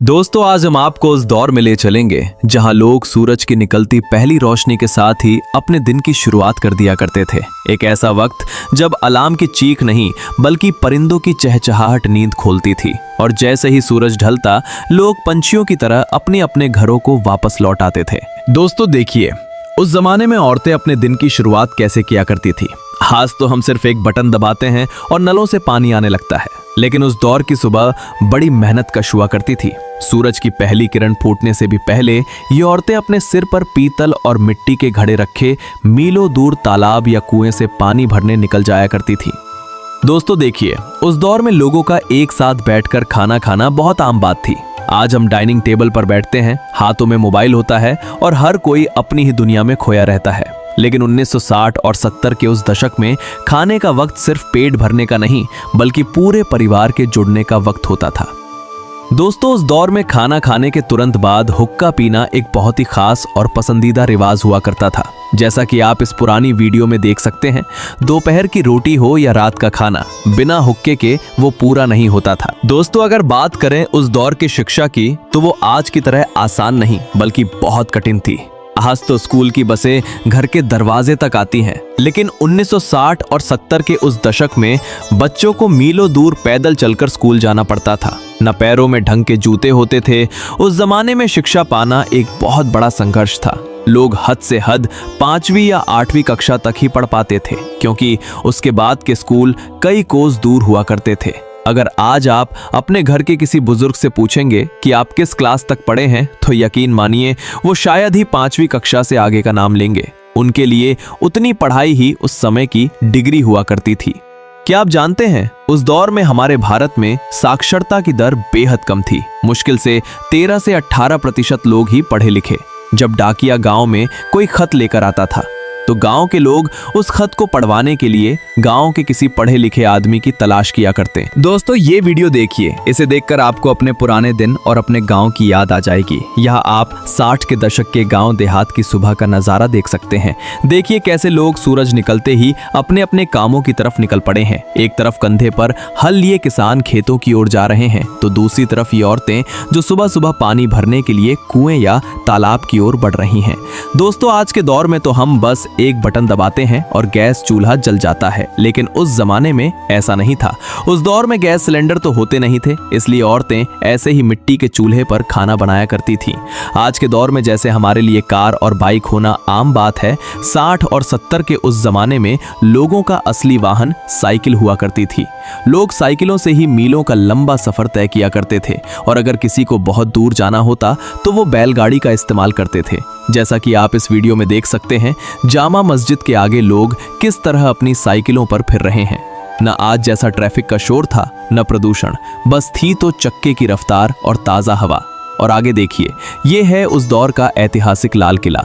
दोस्तों, आज हम आपको उस दौर में ले चलेंगे जहां लोग सूरज की निकलती पहली रोशनी के साथ ही अपने दिन की शुरुआत कर दिया करते थे। एक ऐसा वक्त जब अलार्म की चीख नहीं बल्कि परिंदों की चहचहाहट नींद खोलती थी और जैसे ही सूरज ढलता लोग पंछियों की तरह अपने अपने घरों को वापस लौट आते थे। दोस्तों देखिए, उस जमाने में औरतें अपने दिन की शुरुआत कैसे किया करती थी। आज तो हम सिर्फ एक बटन दबाते हैं और नलों से पानी आने लगता है, लेकिन उस दौर की सुबह बड़ी मेहनत कश हुआ करती थी। सूरज की पहली किरण फूटने से भी पहले ये औरतें अपने सिर पर पीतल और मिट्टी के घड़े रखे मीलों दूर तालाब या कुएं से पानी भरने निकल जाया करती थी। दोस्तों देखिए, उस दौर में लोगों का एक साथ बैठकर खाना खाना बहुत आम बात थी। आज हम डाइनिंग टेबल पर बैठते हैं, हाथों में मोबाइल होता है और हर कोई अपनी ही दुनिया में खोया रहता है। लेकिन 1960 और 70 के उस दशक में खाने का वक्त सिर्फ पेट भरने का नहीं बल्कि पूरे परिवार के जुड़ने का वक्त होता था। दोस्तों, उस दौर में खाना खाने के तुरंत बाद हुक्का पीना एक बहुत ही खास और पसंदीदा रिवाज हुआ करता था। जैसा कि आप इस पुरानी वीडियो में देख सकते हैं, दोपहर की रोटी हो या रात का खाना, बिना हुक्के के वो पूरा नहीं होता था। दोस्तों, अगर बात करें उस दौर की शिक्षा की तो वो आज की तरह आसान नहीं बल्कि बहुत कठिन थी। आज तो स्कूल की बसें घर के दरवाजे तक आती हैं, लेकिन 1960 और 70 के उस दशक में बच्चों को मीलों दूर पैदल चलकर स्कूल जाना पड़ता था। न पैरों में ढंग के जूते होते थे। उस जमाने में शिक्षा पाना एक बहुत बड़ा संघर्ष था। लोग हद से हद 5वीं या 8वीं कक्षा तक ही पढ़ पाते थे, क्योंकि उसके बाद के स्कूल कई कोस दूर हुआ करते थे। अगर आज आप अपने घर के किसी बुजुर्ग से पूछेंगे कि आप किस क्लास तक पढ़े हैं, तो यकीन मानिए वो शायद ही 5वीं कक्षा से आगे का नाम लेंगे। उनके लिए उतनी पढ़ाई ही उस समय की डिग्री हुआ करती थी। क्या आप जानते हैं, उस दौर में हमारे भारत में साक्षरता की दर बेहद कम थी। मुश्किल से 13 से 18% लोग ही पढ़े लिखे। जब डाकिया गांव में कोई खत लेकर आता था तो गांव के लोग उस खत को पढ़वाने के लिए गांव के किसी पढ़े लिखे आदमी की तलाश किया करते। दोस्तों, ये वीडियो देखिए, इसे देखकर आपको अपने पुराने दिन और अपने गांव की याद आ जाएगी। यहाँ आप 60 के दशक के गांव देहात की सुबह का नजारा देख सकते हैं। देखिए कैसे लोग सूरज निकलते ही अपने अपने कामों की तरफ निकल पड़े हैं। एक तरफ कंधे पर हल लिए किसान खेतों की ओर जा रहे हैं, तो दूसरी तरफ ये औरतें जो सुबह सुबह पानी भरने के लिए कुएं या तालाब की ओर बढ़ रही हैं। दोस्तों, आज के दौर में तो हम बस एक बटन दबाते हैं और गैस चूल्हा जल जाता है, लेकिन उस जमाने में ऐसा नहीं था। उस दौर में गैस सिलेंडर तो होते नहीं थे, इसलिए औरतें ऐसे ही मिट्टी के चूल्हे पर खाना बनाया करती थीं। आज के दौर में जैसे हमारे लिए कार और बाइक होना आम बात है, 60 और 70 के उस जमाने में लोगों का असली वाहन साइकिल हुआ करती थी। लोग साइकिलों से ही मीलों का लंबा सफर तय किया करते थे और अगर किसी को बहुत दूर जाना होता तो वो बैलगाड़ी का इस्तेमाल करते थे। जैसा कि आप इस वीडियो में देख सकते हैं, जामा मस्जिद के आगे लोग किस तरह अपनी साइकिलों पर फिर रहे हैं। न आज जैसा ट्रैफिक का शोर था, न प्रदूषण, बस थी तो चक्के की रफ्तार और ताजा हवा। और आगे देखिए, ये है उस दौर का ऐतिहासिक लाल किला।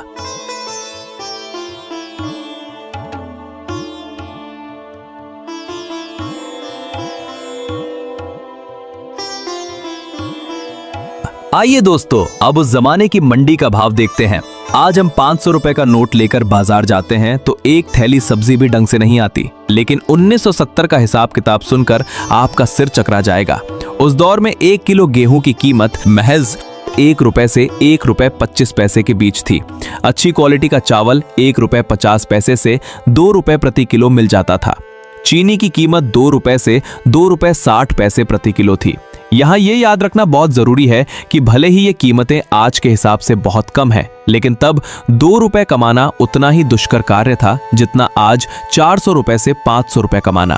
आइए दोस्तों, अब उस जमाने की मंडी का भाव देखते हैं। आज हम 500 रुपए का नोट लेकर बाजार जाते हैं तो एक थैली सब्जी भी ढंग से नहीं आती, लेकिन 1970 का हिसाब किताब सुनकर आपका सिर चकरा जाएगा। उस दौर में 1 किलो गेहूं की कीमत महज 1 रुपए से 1 रुपए 25 पैसे के बीच थी। अच्छी क्वालिटी का चावल 1 रुपए 50 पैसे से 2 रुपए प्रति किलो मिल जाता था। चीनी की कीमत 2 रुपए से 2 रुपए 60 पैसे प्रति किलो थी। यहाँ ये याद रखना बहुत जरूरी है कि भले ही ये कीमतें आज के हिसाब से बहुत कम है, लेकिन तब 2 रुपए कमाना उतना ही दुष्कर कार्य था जितना आज 400 रुपए से 500 रुपए कमाना।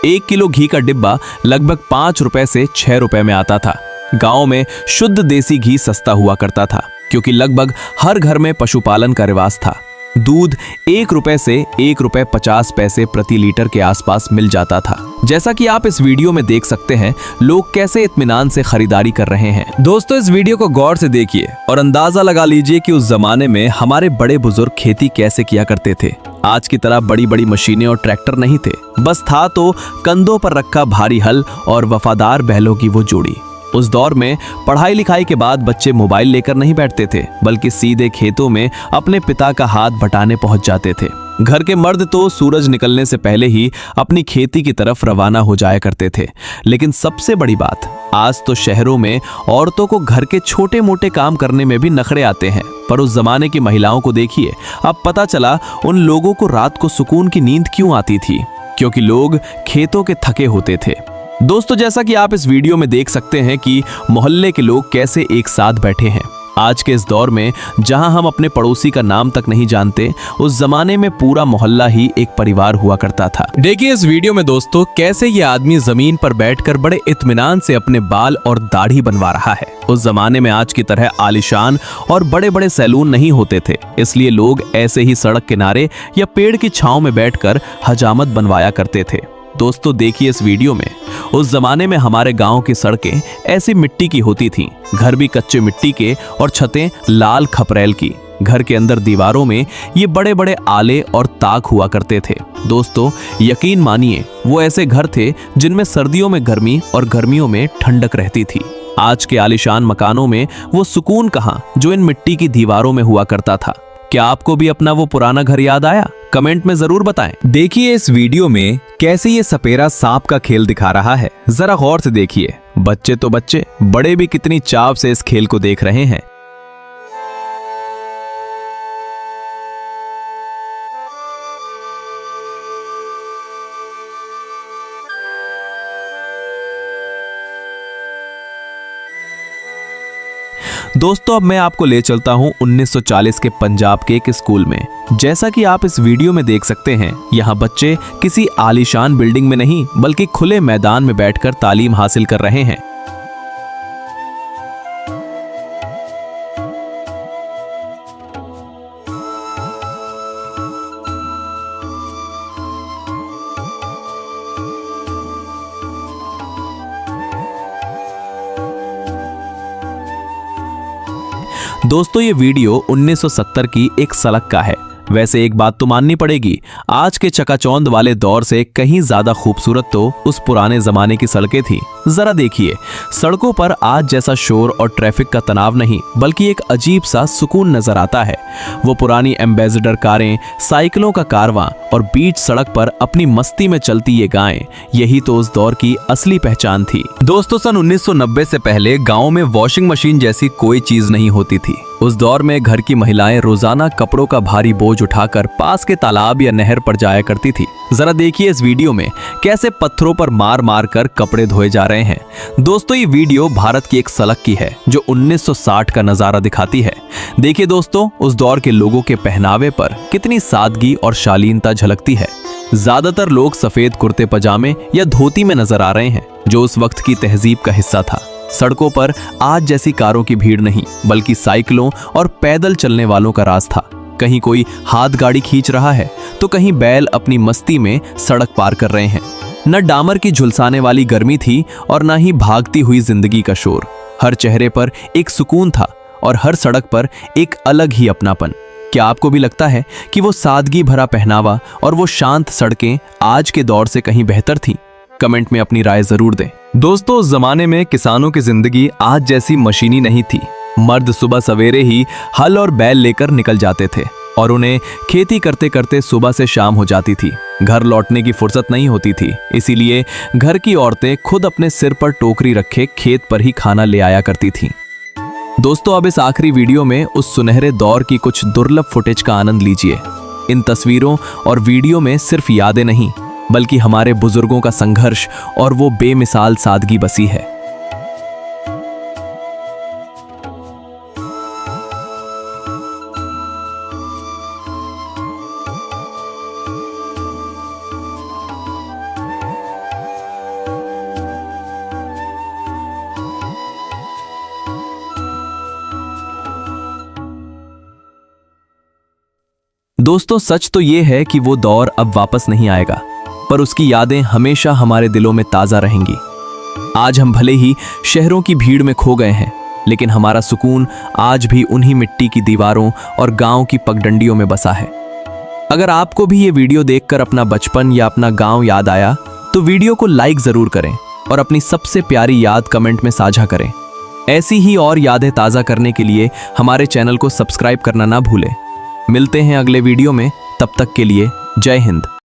1 किलो घी का डिब्बा लगभग 5 रुपए से 6 रुपए में आता था। गाँव में शुद्ध देसी घी सस्ता हुआ करता था, क्योंकि लगभग हर घर में पशुपालन का रिवाज था। दूध 1 रुपए से 1 रुपए 50 पैसे प्रति लीटर के आसपास मिल जाता था। जैसा कि आप इस वीडियो में देख सकते हैं, लोग कैसे इत्मीनान से खरीदारी कर रहे हैं। दोस्तों, इस वीडियो को गौर से देखिए और अंदाजा लगा लीजिए कि उस जमाने में हमारे बड़े बुजुर्ग खेती कैसे किया करते थे। आज की तरह बड़ी बड़ी मशीनें और ट्रैक्टर नहीं थे, बस था तो कंधों पर रखा भारी हल और वफादार बैलों की वो जोड़ी। उस दौर में पढ़ाई लिखाई के बाद बच्चे मोबाइल लेकर नहीं बैठते थे, बल्कि सीधे खेतों में अपने पिता का हाथ बटाने पहुंच जाते थे। घर के मर्द तो सूरज निकलने से पहले ही अपनी खेती की तरफ रवाना हो जाया करते थे। लेकिन सबसे बड़ी बात, आज तो शहरों में औरतों को घर के छोटे मोटे काम करने में भी नखरे आते हैं। पर उस जमाने की महिलाओं को देखिए, अब पता चला उन लोगों को रात को सुकून की नींद क्यों आती थी, क्योंकि लोग खेतों के थके होते थे। दोस्तों, जैसा कि आप इस वीडियो में देख सकते हैं कि मोहल्ले के लोग कैसे एक साथ बैठे हैं। आज के इस दौर में जहां हम अपने पड़ोसी का नाम तक नहीं जानते, उस जमाने में पूरा मोहल्ला ही एक परिवार हुआ करता था। देखिए इस वीडियो में दोस्तों, कैसे ये आदमी जमीन पर बैठकर बड़े इत्मीनान से अपने बाल और दाढ़ी बनवा रहा है। उस जमाने में आज की तरह आलीशान और बड़े बड़े सैलून नहीं होते थे, इसलिए लोग ऐसे ही सड़क किनारे या पेड़ की छांव में बैठकर हजामत बनवाया करते थे। दोस्तों देखिए इस वीडियो में, उस जमाने में हमारे गांव की सड़कें ऐसी मिट्टी की होती थीं, घर भी कच्चे मिट्टी के और छतें लाल खपरेल की। घर के अंदर दीवारों में ये बड़े बड़े आले और ताक हुआ करते थे। दोस्तों यकीन मानिए, वो ऐसे घर थे जिनमें सर्दियों में गर्मी और गर्मियों में ठंडक रहती थी। आज के आलीशान मकानों में वो सुकून कहाँ जो इन मिट्टी की दीवारों में हुआ करता था। क्या आपको भी अपना वो पुराना घर याद आया? कमेंट में जरूर बताएं। देखिए इस वीडियो में कैसे ये सपेरा सांप का खेल दिखा रहा है, जरा गौर से देखिए। बच्चे तो बच्चे, बड़े भी कितनी चाव से इस खेल को देख रहे हैं। दोस्तों अब मैं आपको ले चलता हूं 1940 के पंजाब के एक स्कूल में। जैसा कि आप इस वीडियो में देख सकते हैं, यहाँ बच्चे किसी आलीशान बिल्डिंग में नहीं बल्कि खुले मैदान में बैठकर तालीम हासिल कर रहे हैं। दोस्तों ये वीडियो 1970 की एक सड़क का है। वैसे एक बात तो माननी पड़ेगी, आज के चकाचौंध वाले दौर से कहीं ज्यादा खूबसूरत तो उस पुराने जमाने की सड़कें थी। जरा देखिए, सड़कों पर आज जैसा शोर और ट्रैफिक का तनाव नहीं बल्कि एक अजीब सा सुकून नजर आता है। वो पुरानी एम्बेसडर कारें, साइकिलों का कारवां और बीच सड़क पर अपनी मस्ती में चलती ये गायें, यही तो उस दौर की असली पहचान थी। दोस्तों सन 1990 से पहले गाँव में वॉशिंग मशीन जैसी कोई चीज नहीं होती थी। उस दौर में घर की महिलाएं रोजाना कपड़ों का भारी बोझ उठाकर पास के तालाब या नहर पर जाया करती थी। जरा देखिए इस वीडियो में कैसे पत्थरों पर मार मार कर कपड़े धोए जा रहे हैं। दोस्तों ये वीडियो भारत की एक सड़क की है जो 1960 का नजारा दिखाती है। देखिए दोस्तों, उस दौर के लोगों के पहनावे पर कितनी सादगी और शालीनता झलकती है। ज्यादातर लोग सफेद कुर्ते पजामे या धोती में नजर आ रहे हैं, जो उस वक्त की तहजीब का हिस्सा था। सड़कों पर आज जैसी कारों की भीड़ नहीं बल्कि साइकिलों और पैदल चलने वालों का राज था। कहीं कोई हाथ गाड़ी खींच रहा है तो कहीं बैल अपनी मस्ती में सड़क पार कर रहे हैं। न डामर की झुलसाने वाली गर्मी थी और न ही भागती हुई जिंदगी का शोर। हर चेहरे पर एक सुकून था और हर सड़क पर एक अलग ही अपनापन। क्या आपको भी लगता है कि वो सादगी भरा पहनावा और वो शांत सड़कें आज के दौर से कहीं बेहतर थीं? कमेंट में अपनी राय जरूर दें। दोस्तों उस जमाने में किसानों की जिंदगी आज जैसी मशीनी नहीं थी। मर्द सुबह सवेरे ही हल और बैल लेकर निकल जाते थे और उन्हें खेती करते करते सुबह से शाम हो जाती थी। घर लौटने की फुर्सत नहीं होती थी, इसीलिए घर की औरतें खुद अपने सिर पर टोकरी रखे खेत पर ही खाना ले आया करती थीं। दोस्तों अब इस आखिरी वीडियो में उस सुनहरे दौर की कुछ दुर्लभ फुटेज का आनंद लीजिए। इन तस्वीरों और वीडियो में सिर्फ यादें नहीं बल्कि हमारे बुजुर्गों का संघर्ष और वो बेमिसाल सादगी बसी है। दोस्तों सच तो ये है कि वो दौर अब वापस नहीं आएगा, पर उसकी यादें हमेशा हमारे दिलों में ताज़ा रहेंगी। आज हम भले ही शहरों की भीड़ में खो गए हैं, लेकिन हमारा सुकून आज भी उन्हीं मिट्टी की दीवारों और गांव की पगडंडियों में बसा है। अगर आपको भी ये वीडियो देखकर अपना बचपन या अपना गांव याद आया तो वीडियो को लाइक ज़रूर करें और अपनी सबसे प्यारी याद कमेंट में साझा करें। ऐसी ही और यादें ताज़ा करने के लिए हमारे चैनल को सब्सक्राइब करना ना भूलें। मिलते हैं अगले वीडियो में, तब तक के लिए जय हिंद।